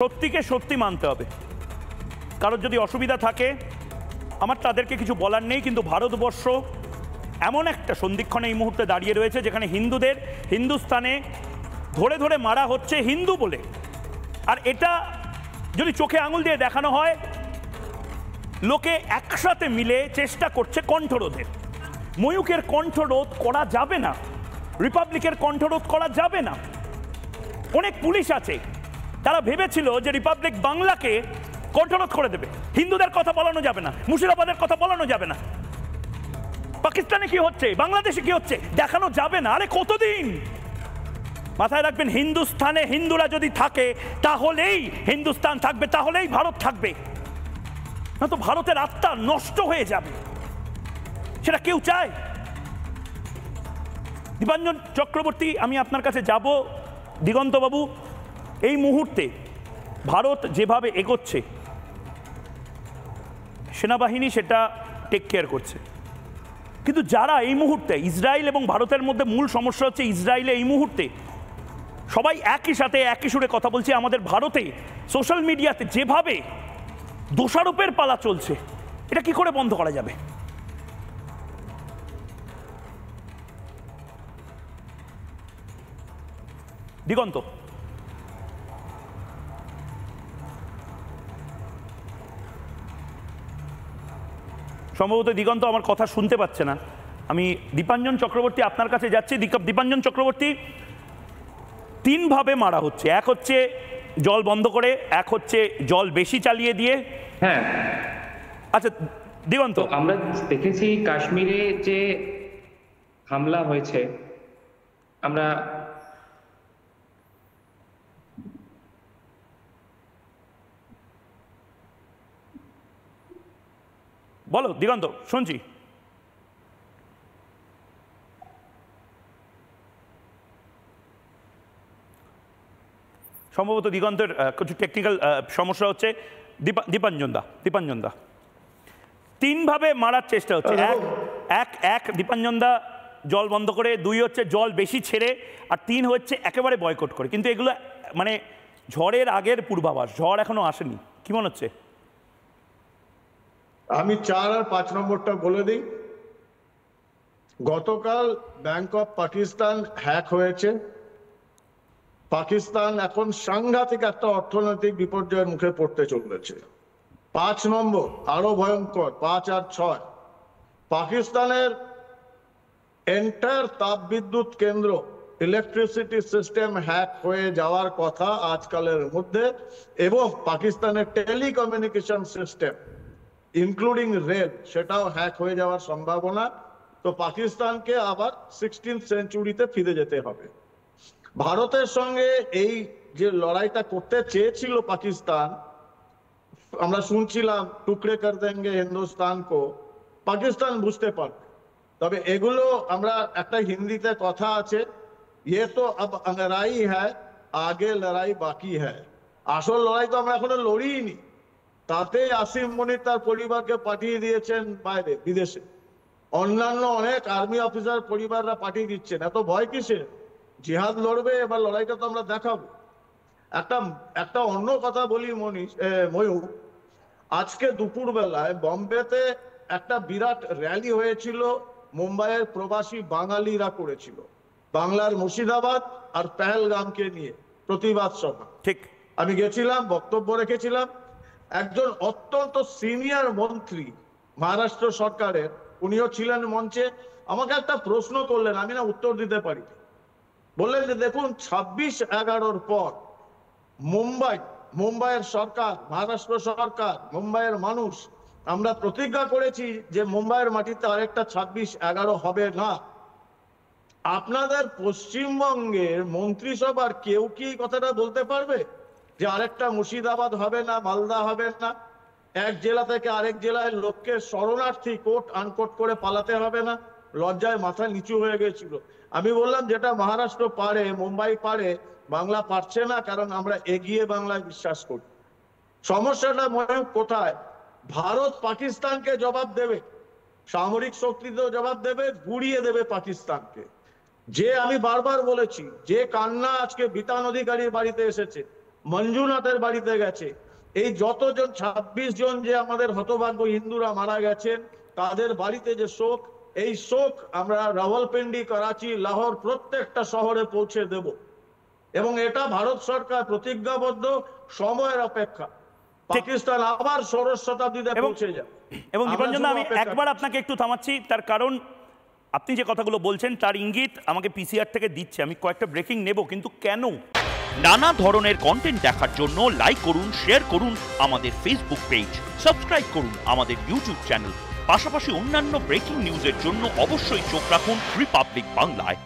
সত্যিকে সত্যি মানতে হবে। কারোর যদি অসুবিধা থাকে আমার তাদেরকে কিছু বলার নেই, কিন্তু ভারতবর্ষ এমন একটা সন্ধিক্ষণে এই মুহূর্তে দাঁড়িয়ে রয়েছে যেখানে হিন্দুদের হিন্দুস্তানে ধরে ধরে মারা হচ্ছে হিন্দু বলে। আর এটা যদি চোখে আঙুল দিয়ে দেখানো হয়, লোকে একসাথে মিলে চেষ্টা করছে কণ্ঠরোধের। ময়ূকের কণ্ঠরোধ করা যাবে না, রিপাবলিকের কণ্ঠরোধ করা যাবে না। অনেক পুলিশ আছে, তারা ভেবেছিল যে রিপাবলিক বাংলাকে কণ্ঠরোধ করে দেবে, হিন্দুদের কথা বলানো যাবে না, মুর্শিদাবাদের কথা বলানো যাবে না, পাকিস্তানে কি হচ্ছে, বাংলাদেশে কি হচ্ছে দেখানো যাবে না। আরে কতদিন? মাথায় রাখবেন, হিন্দুস্তানে হিন্দুরা যদি থাকে তাহলেই হিন্দুস্তান থাকবে, তাহলেই ভারত থাকবে, না তো ভারতের আত্মা নষ্ট হয়ে যাবে। সেটা কেউ চায়? দীপাঞ্জন চক্রবর্তী, আমি আপনার কাছে যাব। দিগন্তবাবু, এই মুহূর্তে ভারত যেভাবে এগোচ্ছে, সেনাবাহিনী সেটা টেক কেয়ার করছে, কিন্তু যারা এই মুহূর্তে ইসরায়েল এবং ভারতের মধ্যে মূল সমস্যা হচ্ছে ইসরায়েলে এই মুহূর্তে সবাই একই সাথে একই সুরে কথা বলছে। আমাদের ভারতে সোশ্যাল মিডিয়াতে যেভাবে দোষারোপের পালা চলছে, এটা কি করে বন্ধ করা যাবে? দিগন্ত, সম্ভবত দিগন্ত আমার কথা শুনতে পাচ্ছে না। আমি দীপাঞ্জন চক্রবর্তী আপনার কাছে যাচ্ছি। দীপাঞ্জন চক্রবর্তী, তিনভাবে মারা হচ্ছে। এক হচ্ছে জল বন্ধ করে, এক হচ্ছে জল বেশি চালিয়ে দিয়ে। হ্যাঁ, আচ্ছা দিগন্ত, আমরা দেখেছি কাশ্মীরে যে হামলা হয়েছে, আমরা বলো দিগন্ত, শুনছি। সম্ভবত দিগন্তের কিছু টেকনিক্যাল সমস্যা হচ্ছে। দীপাঞ্জন দা, তিনভাবে মারার চেষ্টা হচ্ছে। এক দীপাঞ্জন দা জল বন্ধ করে, দুই হচ্ছে জল বেশি ছেড়ে, আর তিন হচ্ছে একেবারে বয়কট করে। কিন্তু এগুলো মানে ঝড়ের আগের পূর্বাভাস, ঝড় এখনো আসেনি। কি মনে হচ্ছে? আমি 4 আর 5 নম্বরটা বলে দিই। গতকাল ব্যাংক অফ পাকিস্তান হ্যাক হয়েছে। পাকিস্তান এখন সাংঘাতিক একটা অর্থনৈতিক বিপর্যয়ের মুখে পড়তে চলেছে। 5 নম্বর আরো ভয়ঙ্কর, 5 আর 6, পাকিস্তানের এন্টায়ার তাপবিদ্যুৎ কেন্দ্র, ইলেকট্রিসিটি সিস্টেম হ্যাক হয়ে যাওয়ার কথা আজকালের মধ্যে, এবং পাকিস্তানের টেলিকমিউনিকেশন সিস্টেম ইনক্লুডিং রেল, সেটাও হ্যাক হয়ে যাওয়ার সম্ভাবনা। তো পাকিস্তানকে আবার 16th সেঞ্চুরিতে ফিরে যেতে হবে। ভারতের সঙ্গে এই যে লড়াইটা করতে চেয়েছিল পাকিস্তান, আমরা শুনছিলাম টুকরে কর দেঙ্গে হিন্দুস্তান কো, পাকিস্তান বুঝতে পারবে। তবে এগুলো আমরা একটা হিন্দিতে কথা আছে, ইয়ে তো আব আঙ্গরাই হ্যায়, আগে লড়াই বাকি হ্যায়। আসল লড়াই তো আমরা এখনো লড়িনি। তাতে আসিম মনির তার পরিবারকে পাঠিয়ে দিয়েছেন বাইরে, বিদেশে। অন্যান্য অনেক আর্মি অফিসার পরিবাররা পাঠিয়ে দিচ্ছেন। এত ভয় কিসের? জিহাদ লড়বে, এবার লড়াইটা তো আমরা দেখাবো। একটা অন্য কথা বলি ময়ূর, আজকে দুপুর বেলায় বম্বেতে একটা বিরাট র্যালি হয়েছিল, মুম্বাইয়ের প্রবাসী বাঙালিরা করেছিল, বাংলার মুর্শিদাবাদ আর পেহেলগামকে নিয়ে প্রতিবাদ সভা। ঠিক, আমি গেছিলাম, বক্তব্য রেখেছিলাম। একজন অত্যন্ত সিনিয়র মন্ত্রী মহারাষ্ট্র সরকারের, উনিও ছিলেন মঞ্চে। আমাকে একটা প্রশ্ন করলেন, আমি না উত্তর দিতে পারি। বললেন যে দেখুন, 26/11-র পর মুম্বাইয়ের সরকার, মহারাষ্ট্র সরকার, মুম্বাইয়ের মানুষ, আমরা প্রতিজ্ঞা করেছি যে মুম্বাইয়ের মাটিতে আরেকটা 26/11 হবে না। আপনাদের পশ্চিমবঙ্গের মন্ত্রিসভার কেউ কি এই কথাটা বলতে পারবে যে আরেকটা মুর্শিদাবাদ হবে না, মালদা হবে না, এক জেলা থেকে আরেক জেলায় লোককে শরণার্থী কোট আনকোট করে পালাতে হবে না? লজ্জায় মাথা নিচু হয়ে গেছিল। আমি বললাম, যেটা মহারাষ্ট্র পারে, মুম্বাই পারে, বাংলা পারছে না, কারণ আমরা এগিয়ে বাংলায় বিশ্বাস করি। সমস্যাটা কোথায়? ভারত পাকিস্তানকে জবাব দেবে, সামরিক শক্তিতেও জবাব দেবে, গুড়িয়ে দেবে পাকিস্তানকে। যে আমি বারবার বলেছি, যে কান্না আজকে বিতান অধিকারীর বাড়িতে এসেছে, মঞ্জুনাথের বাড়িতে গেছে। এই যতজন 26 জন যে আমাদের হতভাগ্য হিন্দুরা মারা গেছেন তাদের বাড়িতে যে শোক, এই শোক আমরা রাওয়ালপিন্ডি, করাচি, লাহোর প্রত্যেকটা শহরে পৌঁছে দেব। এবং এটা ভারত সরকার প্রতিজ্ঞাবদ্ধ, সময়ের অপেক্ষা। পাকিস্তান আবার ষোড়শ শতাব্দীতে পৌঁছে যায়। এবং নিরঞ্জন দা, আমি একবার আপনাকে একটু থামাচ্ছি, তার কারণ আপনি যে কথাগুলো বলছেন তার ইঙ্গিত আমাকে পিসিআর থেকে দিচ্ছে। আমি কয়েকটা ব্রেকিং নেব, কিন্তু কেন? নানা ধরনের কন্টেন্ট দেখার জন্য লাইক করুন, শেয়ার করুন আমাদের ফেসবুক পেজ, সাবস্ক্রাইব করুন আমাদের ইউটিউব চ্যানেল। পাশাপাশি অন্যান্য ব্রেকিং নিউজের জন্য অবশ্যই চোখ রাখুন রিপাবলিক বাংলায়।